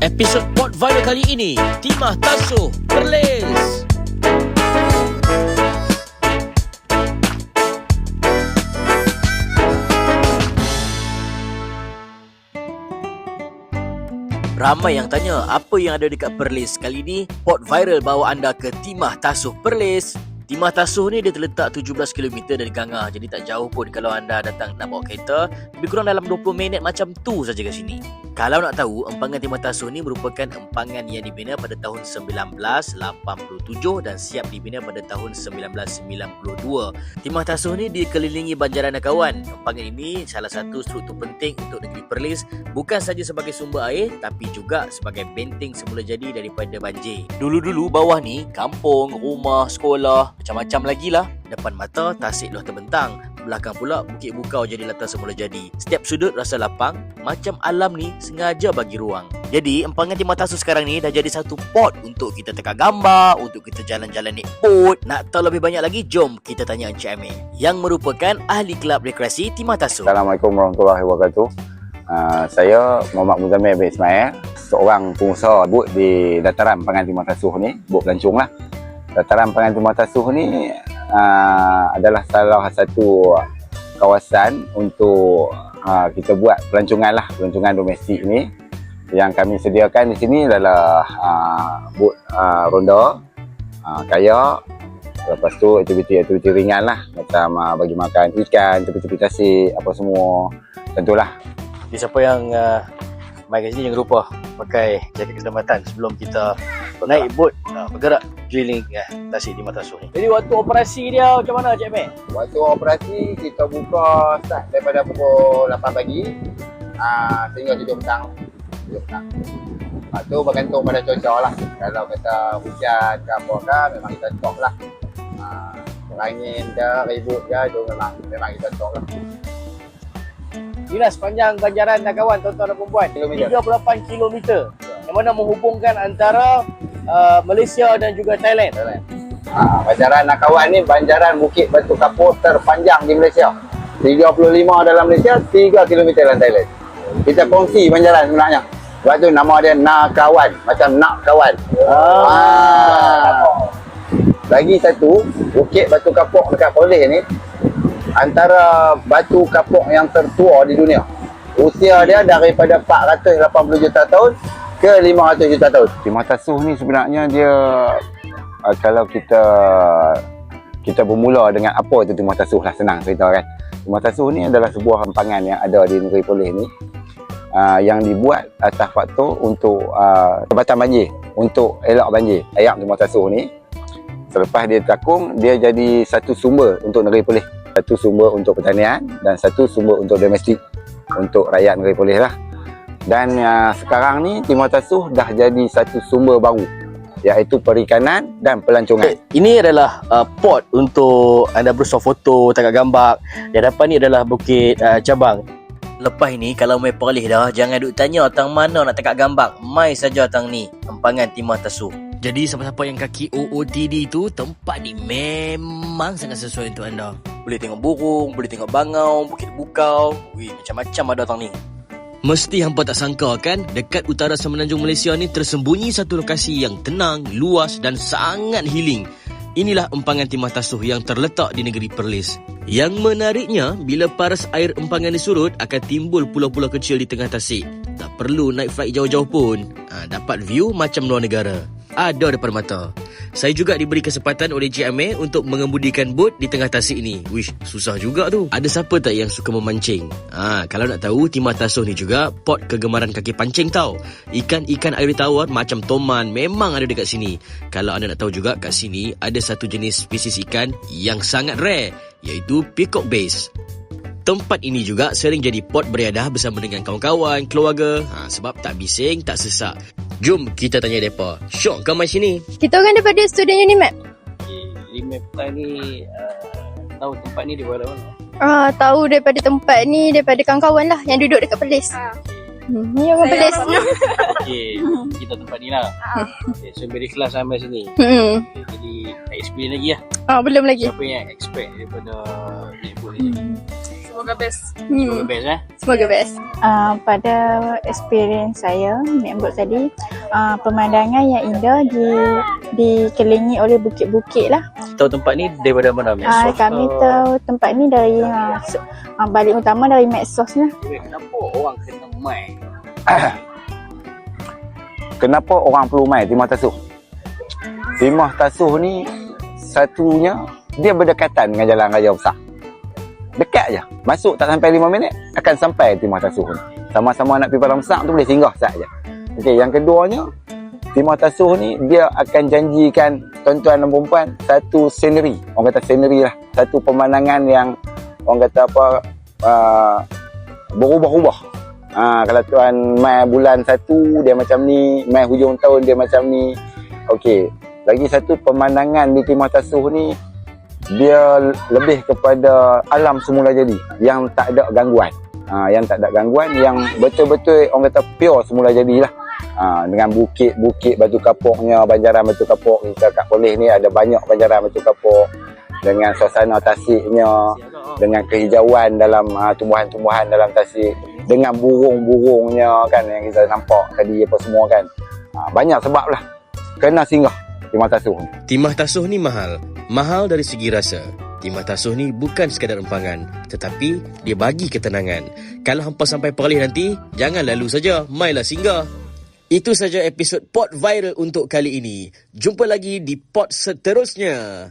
Episod Pod Viral kali ini, Timah Tasuh Perlis. Ramai yang tanya apa yang ada dekat Perlis. Kali ini Pod Viral bawa anda ke Timah Tasuh Perlis. Timah Tasuh ni dia terletak 17 km dari Gangah. Jadi tak jauh pun kalau anda datang nak bawa kereta. Lebih kurang dalam 20 minit macam tu saja kat sini. Kalau nak tahu, empangan Timah Tasuh ni merupakan empangan yang dibina pada tahun 1987 dan siap dibina pada tahun 1992. Timah Tasuh ni dikelilingi banjaran Nakawan. Empangan ini salah satu struktur penting untuk negeri Perlis, bukan saja sebagai sumber air tapi juga sebagai benteng semula jadi daripada banjir. Dulu-dulu bawah ni kampung, rumah, sekolah, macam-macam lagi lah. Depan mata tasik luah terbentang, belakang pula Bukit Bukau jadi latar semula jadi. Setiap sudut rasa lapang, macam alam ni sengaja bagi ruang. Jadi empangan Timah Tasuh sekarang ni dah jadi satu pot untuk kita tekak gambar, untuk kita jalan-jalan naik boat. Nak tahu lebih banyak lagi, jom kita tanya Encik Amir yang merupakan ahli kelab rekreasi Timah Tasuh. Assalamualaikum warahmatullahi wabarakatuh. Saya Muhammad Muzamil bin Ismail, seorang pengusaha bot di dataran empangan Timah Tasuh ni, bot pelancong lah. Dataran empangan Timah Tasuh ni adalah salah satu kawasan untuk kita buat pelancongan lah, pelancongan domestik ni. Yang kami sediakan di sini adalah bot ronda, kayak, lepas tu aktiviti-aktiviti ringan lah, macam bagi makan ikan, tepi-tepi tasik, apa semua, tentulah. Jadi siapa yang main kat sini jangan lupa pakai jaket keselamatan sebelum kita naik bot bergerak drilling tasik Timah Tasuh ni. Jadi waktu operasi dia macam mana Cik Mek? Waktu operasi kita buka start daripada pukul 8 pagi sehingga 7 petang. Lepas tu bergantung pada cuaca lah. Kalau kata hujan ke apa ke, memang kita stop lah. Angin ke, ribut ke, tu memang kita stop lah. Inilah sepanjang banjaran Nakawan, tuan-tuan dan perempuan, 38 km yang mana menghubungkan antara Malaysia dan juga Thailand. Banjaran Nakawan ni banjaran Bukit Batu Kapur terpanjang di Malaysia. 35 dalam Malaysia, 3 km dalam Thailand. Kita kongsi banjaran sebenarnya. Sebab tu nama dia Nakawan, macam nak kawan. Lagi satu, Bukit Batu Kapur dekat Perlis ni antara batu kapur yang tertua di dunia. Usia dia daripada 480 juta tahun ke 500 juta tahun. Timah Tasuh ni sebenarnya dia kalau kita bermula dengan apa itu Timah Tasuh lah, senang cerita kan. Timah Tasuh ni adalah sebuah empangan yang ada di negeri Perlis ni, yang dibuat atas faktor untuk jabatan banjir, untuk elak banjir. Air Timah Tasuh ni selepas dia takung, dia jadi satu sumber untuk negeri Perlis. Satu sumber untuk pertanian dan satu sumber untuk domestik, untuk rakyat negeri Perlis lah. Dan sekarang ni Timah Tasuh dah jadi satu sumber baru, iaitu perikanan dan pelancongan. Ini adalah pot untuk anda bersuah foto, tangkap gambar. Di hadapan ni adalah Bukit Cabang. Lepas ni kalau mai Perlis dah, jangan duk tanya tang mana nak tangkap gambar. Mai saja tang ni, empangan Timah Tasuh. Jadi siapa-siapa yang kaki OOTD tu, tempat ni memang sangat sesuai untuk anda. Boleh tengok burung, boleh tengok bangau, Bukit Bukau. Wih, macam-macam ada tang ni. Mesti hampa tak sangka kan, dekat utara semenanjung Malaysia ni tersembunyi satu lokasi yang tenang, luas dan sangat healing. Inilah empangan Timah Tasuh yang terletak di negeri Perlis. Yang menariknya, bila paras air empangan disurut, akan timbul pulau-pulau kecil di tengah tasik. Tak perlu naik flight jauh-jauh pun. Dapat view macam luar negara. Ada depan mata. Saya juga diberi kesempatan oleh Encik Amir untuk mengemudikan bot di tengah tasik ni. Wish, susah juga tu. Ada siapa tak yang suka memancing? Kalau nak tahu, Timah Tasuh ni juga pot kegemaran kaki pancing tau. Ikan-ikan air tawar macam toman memang ada dekat sini. Kalau anda nak tahu juga, kat sini ada satu jenis spesies ikan yang sangat rare, iaitu peacock bass. Tempat ini juga sering jadi pot beriadah bersama dengan kawan-kawan, keluarga. Sebab tak bising, tak sesak. Jom kita tanya mereka. Syok kau main sini? Kita orang daripada student Unimap. Unimap ni tahu tempat ni di mana? Tahu daripada tempat ni, daripada kawan-kawan lah yang duduk dekat Perlis. Ni orang Perlis. Okey, kita tempat ni lah. Okay, so beri kelas sampai sini. Jadi tak experience lagi lah. Belum lagi. Siapa yang expect daripada network ni? Semoga best. Semoga best Semoga best. Pada experience saya naik boat tadi, pemandangan yang indah dikelilingi oleh bukit-bukit lah. Tahu tempat ni daripada mana? Medsos Kami ke? tahu tempat ni dari balik utama dari Medsos lah. Kenapa orang kena mai? Kenapa orang perlu main Timah Tasuh? Timah Tasuh ni satunya dia berdekatan dengan jalan raya besar. Dekat je. Masuk tak sampai 5 minit akan sampai Timah Tasuh ni. Sama-sama nak pergi Padang Besar tu boleh singgah sat je. Okey, yang keduanya Timah Tasuh ni dia akan janjikan tuan-tuan dan puan satu scenery. Orang kata scenery lah. Satu pemandangan yang orang kata apa berubah-ubah. Kalau tuan mai bulan 1 dia macam ni, mai hujung tahun dia macam ni. Okey, lagi satu pemandangan di Timah Tasuh ni dia lebih kepada alam semula jadi yang tak ada gangguan. Yang tak ada gangguan, yang betul-betul orang kata pure semula jadilah. Dengan bukit-bukit batu kapurnya, banjaran batu kapur. Kita kat Perlis ni ada banyak banjaran batu kapur dengan suasana tasiknya, dengan kehijauan dalam tumbuhan-tumbuhan dalam tasik, dengan burung-burungnya kan yang kita nampak tadi apa semua kan. Banyak sebab lah kena singgah Timah Tasuh ni. Timah Tasuh ni mahal. Mahal dari segi rasa. Timah Tasuh ni bukan sekadar empangan, tetapi dia bagi ketenangan. Kalau hampa sampai Perlis nanti, jangan lalu saja, mailah singgah. Itu saja episod Pod Viral untuk kali ini. Jumpa lagi di pod seterusnya.